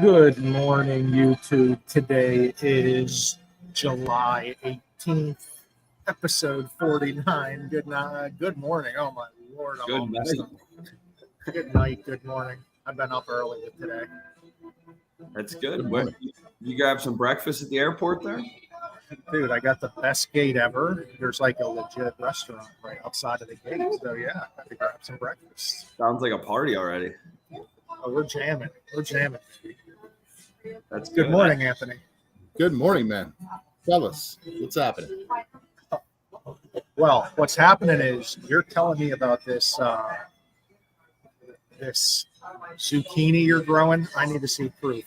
Good morning, YouTube. Today is July 18th, episode 49. Good night. Good morning. Oh, my Lord. I'm Good all messed night. up. Good night. Good morning. I've been up early today. That's good. What, you grab some breakfast at the airport there? Dude, I got the best gate ever. There's like a legit restaurant right outside of the gate. So, yeah, I had to grab some breakfast. Sounds like a party already. Oh, we're jamming. We're jamming. That's Good morning, Anthony. Good morning, man. Tell us, what's happening? Well, what's happening is you're telling me about this this zucchini you're growing. I need to see proof.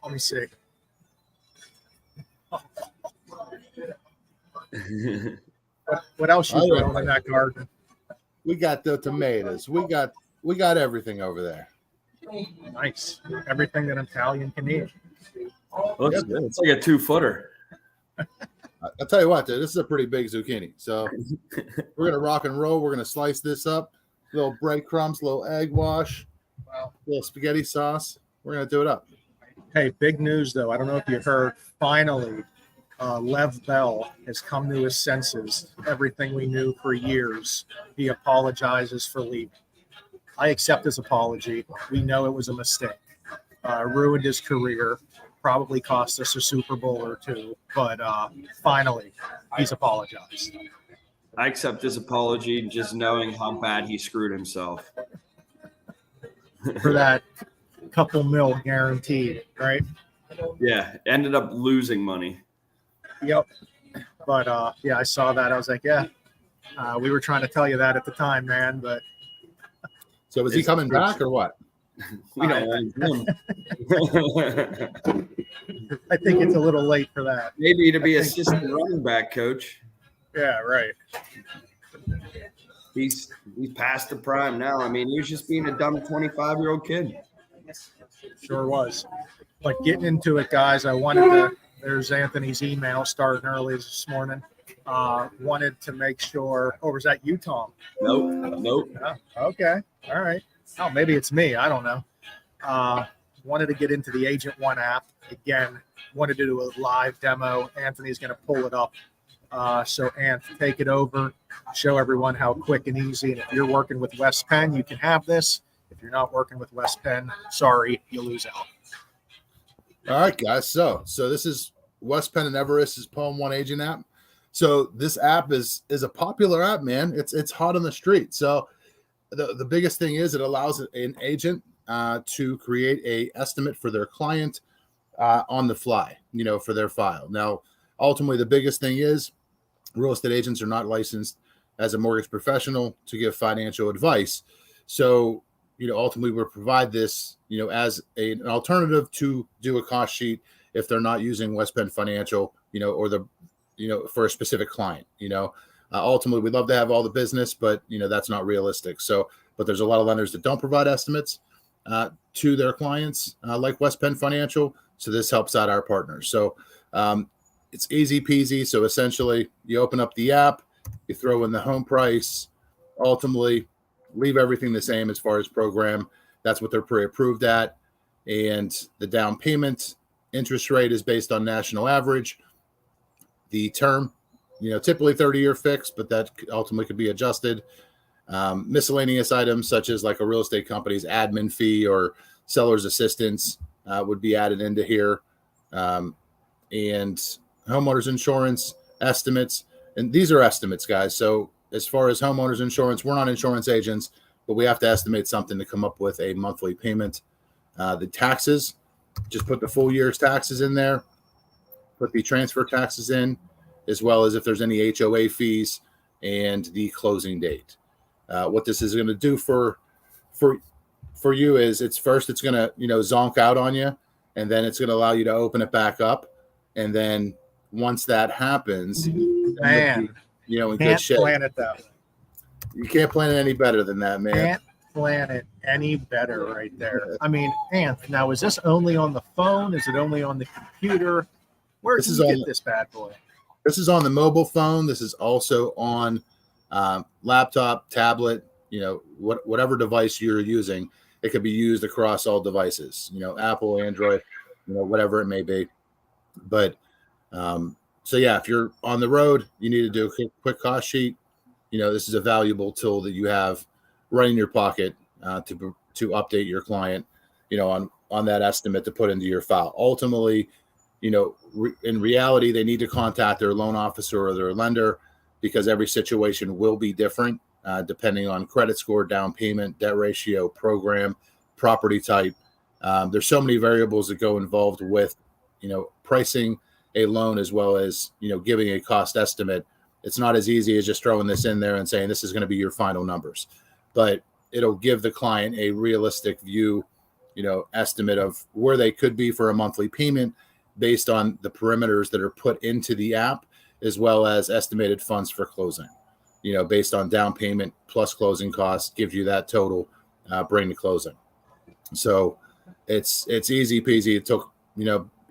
Let me see. What else you growing in that garden? We got the tomatoes. We got everything over there. Nice. Everything that Italian can eat. Looks good. It's like a 2-footer. I'll tell you what, dude, this is a pretty big zucchini. So we're gonna rock and roll. We're gonna slice this up. Little breadcrumbs, little egg wash, little spaghetti sauce. We're gonna do it up. Hey, big news though. I don't know if you heard. Finally, Lev Bell has come to his senses. Everything we knew for years. He apologizes for leaving. I accept his apology. We know it was a mistake. Ruined his career. Probably cost us a Super Bowl or two. But finally, he's apologized. I accept his apology just knowing how bad he screwed himself. For that couple mil guaranteed, right? Yeah, ended up losing money. Yep. But yeah, I saw that. I was like, yeah, we were trying to tell you that at the time, man. But so is he coming back or what? We don't want him. I think it's a little late for that. Maybe to be assistant running back coach. Yeah, right. He's past the prime now. I mean, he was just being a dumb 25-year-old kid. Sure was. But getting into it, guys, there's Anthony's email starting early this morning. Wanted to make sure. Oh, was that you, Tom? Nope. Oh, okay. All right. Oh, maybe it's me. I don't know. Wanted to get into the Agent One app. Again, wanted to do a live demo. Anthony's going to pull it up. So, Anth, take it over. Show everyone how quick and easy. And if you're working with West Penn, you can have this. If you're not working with West Penn, sorry, you lose out. All right, guys. So this is West Penn and Everest's Poem One Agent app. So this app is a popular app, man. It's hot on the street. So the biggest thing is it allows an agent to create a estimate for their client on the fly, for their file. Now, ultimately, the biggest thing is real estate agents are not licensed as a mortgage professional to give financial advice. So, ultimately, we'll provide this, as an alternative to do a cost sheet if they're not using West Penn Financial, or for a specific client. Ultimately, we'd love to have all the business, but that's not realistic. So, but there's a lot of lenders that don't provide estimates to their clients, like West Penn Financial. So this helps out our partners. So it's easy peasy. So essentially, you open up the app, you throw in the home price, ultimately leave everything the same as far as program. That's what they're pre-approved at, and the down payment interest rate is based on national average. The term, typically 30-year fixed, but that ultimately could be adjusted. Miscellaneous items such as like a real estate company's admin fee or seller's assistance would be added into here. And homeowners insurance estimates. And these are estimates, guys. So as far as homeowners insurance, we're not insurance agents, but we have to estimate something to come up with a monthly payment. The taxes, just put the full year's taxes in there. Put the transfer taxes in, as well as if there's any HOA fees and the closing date. What this is going to do for you is it's going to, zonk out on you, and then it's going to allow you to open it back up. And then once that happens, man, in can't good shape. Plan it that way. You can't plan it any better than that, man. Can't plan it any better right there. I mean, Anth, now is this only on the phone? Is it only on the computer? Where did you get this bad boy? This is on the mobile phone. This is also on laptop, tablet, whatever device you're using. it could be used across all devices, Apple, Android, whatever it may be. But so yeah, if you're on the road, you need to do a quick cost sheet. This is a valuable tool that you have right in your pocket to update your client, on that estimate to put into your file. Ultimately, in reality, they need to contact their loan officer or their lender, because every situation will be different depending on credit score, down payment, debt ratio, program, property type. There's so many variables that go involved with, pricing a loan, as well as, giving a cost estimate. It's not as easy as just throwing this in there and saying this is going to be your final numbers, but it'll give the client a realistic view, estimate of where they could be for a monthly payment based on the parameters that are put into the app, as well as estimated funds for closing, based on down payment plus closing costs, gives you that total bring to closing. So it's easy peasy. It took,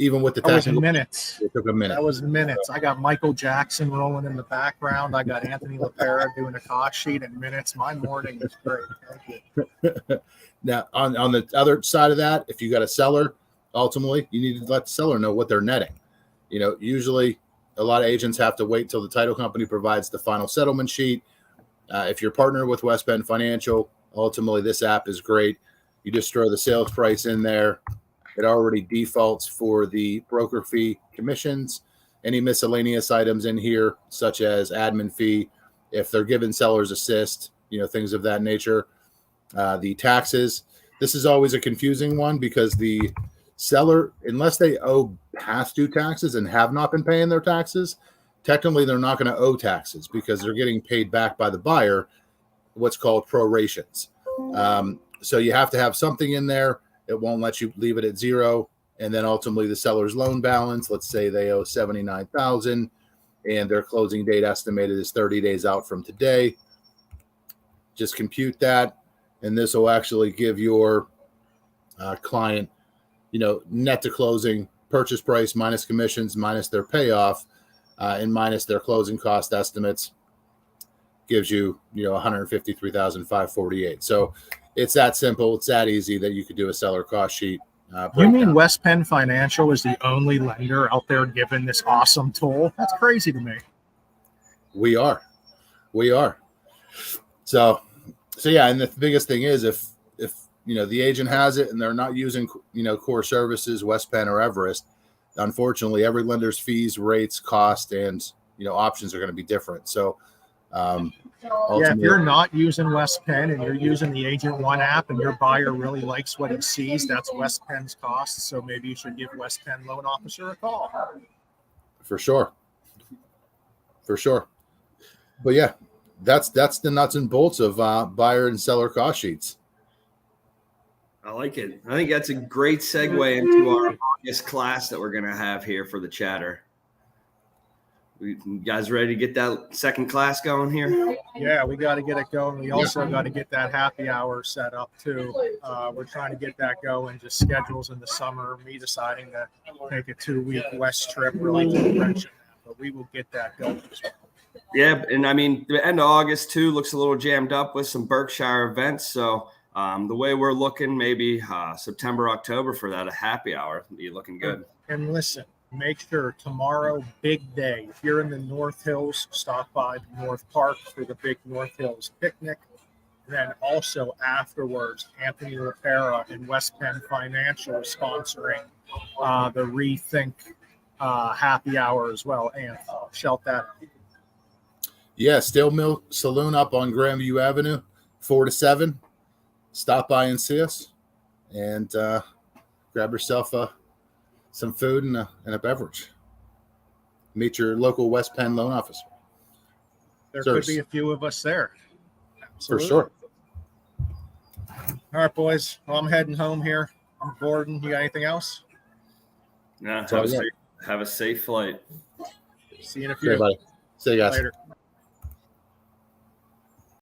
even with the That was technical, minutes. it took a minute. That was minutes. I got Michael Jackson rolling in the background. I got Anthony LaPera doing a cost sheet in minutes. My morning is great. Thank you. Now, on the other side of that, if you got a seller, ultimately, you need to let the seller know what they're netting. Usually a lot of agents have to wait till the title company provides the final settlement sheet. If you're partnered with West Penn Financial, ultimately this app is great. You just throw the sales price in there. It already defaults for the broker fee, commissions, any miscellaneous items in here, such as admin fee, if they're given seller's assist, things of that nature. The taxes. This is always a confusing one, because the seller, unless they owe past due taxes and have not been paying their taxes, technically they're not going to owe taxes, because they're getting paid back by the buyer, what's called prorations. So you have to have something in there. It won't let you leave it at zero. And then ultimately the seller's loan balance, let's say they owe $79,000 and their closing date estimated is 30 days out from today. Just compute that. And this will actually give your client, net to closing purchase price minus commissions, minus their payoff, and minus their closing cost estimates, gives you, $153,548. So it's that simple. It's that easy that you could do a seller cost sheet. You mean West Penn Financial is the only lender out there giving this awesome tool? That's crazy to me. We are. So yeah. And the biggest thing is if the agent has it and they're not using, core services, West Penn or Everest, unfortunately, every lender's fees, rates, cost, and, options are going to be different. So, if you're not using West Penn and you're using the Agent One app and your buyer really likes what he sees, that's West Penn's cost. So maybe you should give West Penn loan officer a call. For sure. But yeah, that's the nuts and bolts of buyer and seller cost sheets. I like it. I think that's a great segue into our August class that we're going to have here for the chatter. You guys ready to get that second class going here? Yeah, we got to get it going. We also got to get that happy hour set up too. We're trying to get that going. Just schedules in the summer. Me deciding to take a 2-week west trip really to direction, but we will get that going. Yeah, and I mean the end of August too looks a little jammed up with some Berkshire events. So the way we're looking, maybe September, October for that a happy hour be looking good. And listen. Make sure tomorrow, big day. If you're in the North Hills, stop by North Park for the big North Hills picnic. Then also afterwards, Anthony LaPera and West Penn Financial are sponsoring the Rethink happy hour as well. And shout that. Yeah, Stale Mill Saloon up on Grandview Avenue, 4 to 7. Stop by and see us, and grab yourself some food and a beverage. Meet your local West Penn loan officer. There could be a few of us there. For Absolutely. sure. All right, boys. Well, I'm heading home here. I'm Gordon. You got anything else? Yeah, have a safe flight. See you in a few. Okay, buddy. See you guys. Later.